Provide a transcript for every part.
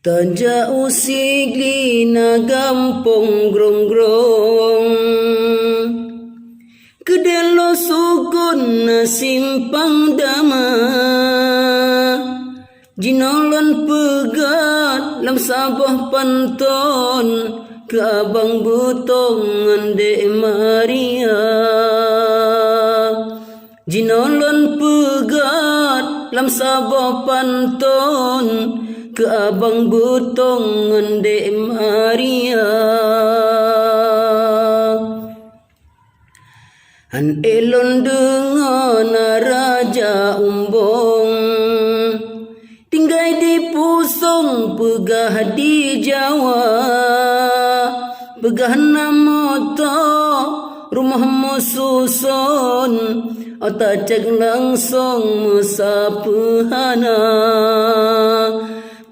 Tanja usigli na gampong grong-grong, kedelo sukun na simpang dama, jinolon pegat lam sabah panton, ke abang butong ande Maria. Jinolon pegat lam sabah panton, ke abang butong ande Maria. Han elon dengan raja umbong, tinggai di pusong pegah di Jawa, pegah nama ta rumah mususon, ota cek langsung musapehana.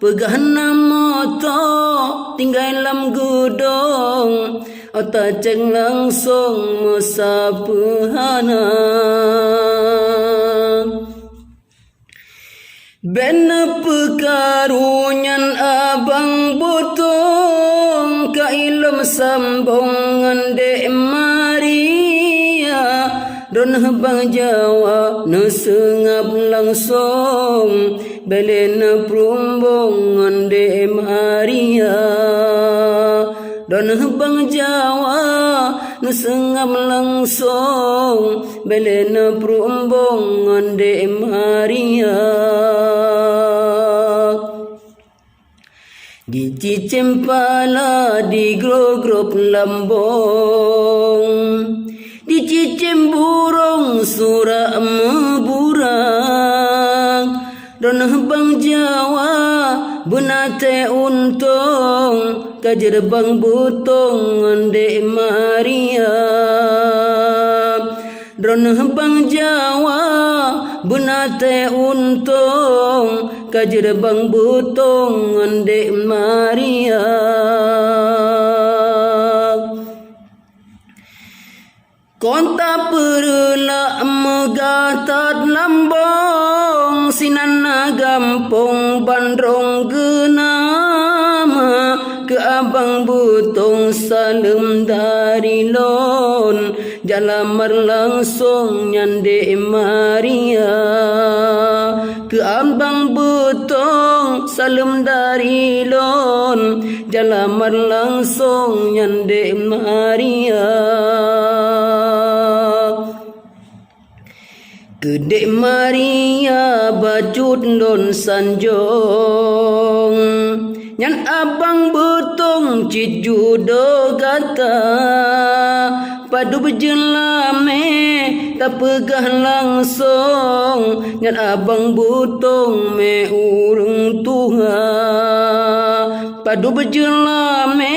Pegah nama ta tinggal lam gudong, ota cek langsung musapehana. Bena pekarunyan abang butong, ka ilm sambungan de Maria. Don bang Jawa nesengap langsung, belena perumbungan de Maria. Don bang Jawa nesengap langsung, belena perumbungan de Maria. Di cicim pala di grogrop lambong, di cicim burung surah meburang. Don bang Jawa benate untung, kajer bang butong ande Maria. Don bang Jawa benate untung, kajer bang butong ande Maria. Konta perla megatat lambong, sinana gampong bandrong genama, ke abang butong salem dari lon, jalamar langsung nyande Maria. Ke abang butong salem dari lon, jalamar langsung nyande Maria. Kedek Maria bacut don sanjong, nyan abang butong cijudo gata, padu berjelame tak pegah langsung, nyan abang butong me urung tuha. Padu berjelame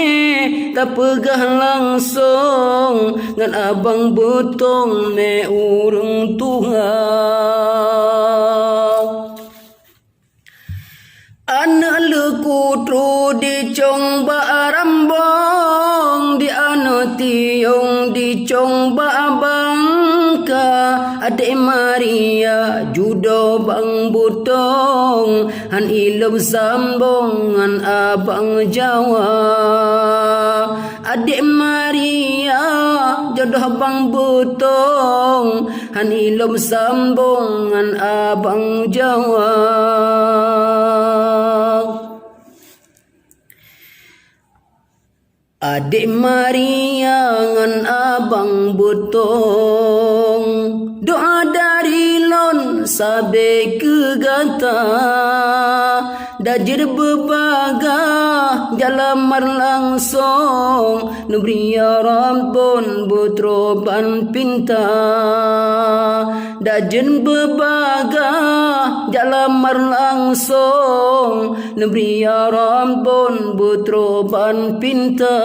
tak pegah langsung, ngan abang butong me urung tuha. Anak lekutru di cong barambong, di anu tiong di cong bangka, adik Maria judo bang butong, han ilum sambungan abang Jawa. Adik Maria jodoh bang butong, han ilum sambungan abang Jawa. Adik Maria ngan abang butong, doa dari lon sabe ke gata, dajir bebagah jalamar langsung, nubria rampun butroban pinta. Dajen bebagah jalamar langsung, nubria rampun butroban pinta.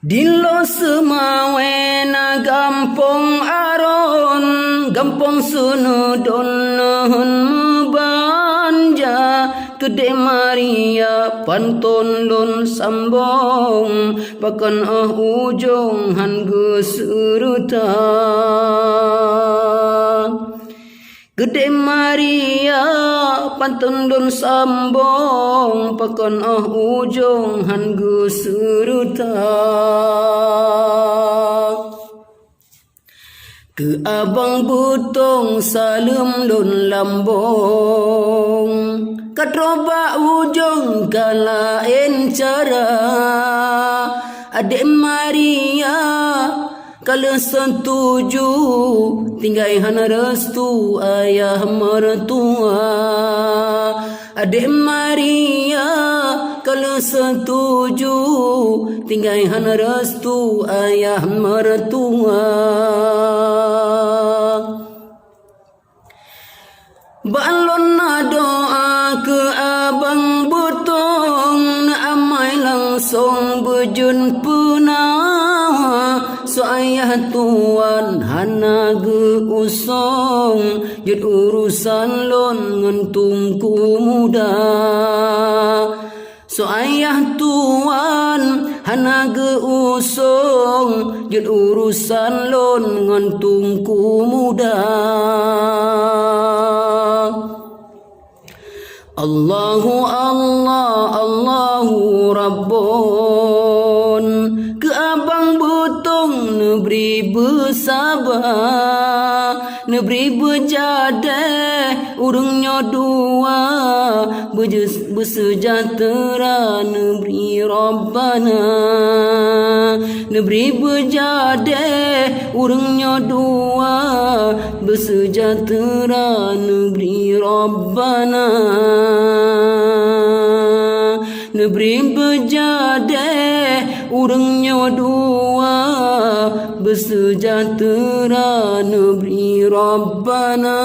Dilo semawe na gampong aron, gampong sunudon nahun mebanja, Kedek Maria pantun lun sambong pakan ujung han gesuruta Gede Maria pantun don sambong pakon ujung hanggu suruta ke abang butong salum lun lambong katroba ujung kalain cara adik Maria kalau setuju tinggai hana restu ayah mertua adik Maria kalau setuju tinggai hana restu ayah mertua balon na doa ke abang butong na amai langsung berjumpa so ayah tuan hana ge usong jut urusan lon ngentung muda so ayah tuan hana ge usong jut urusan lon ngentung muda Allahu Allah Allahu Rabbun ke abang butong neberi bersabar neberi berjade urungnya dua bersejahtera neberi Rabbana neberi berjade urungnya dua bersejahtera negeri Rabbana neberi berjade urangnya dua bersejahtera negeri Rabbana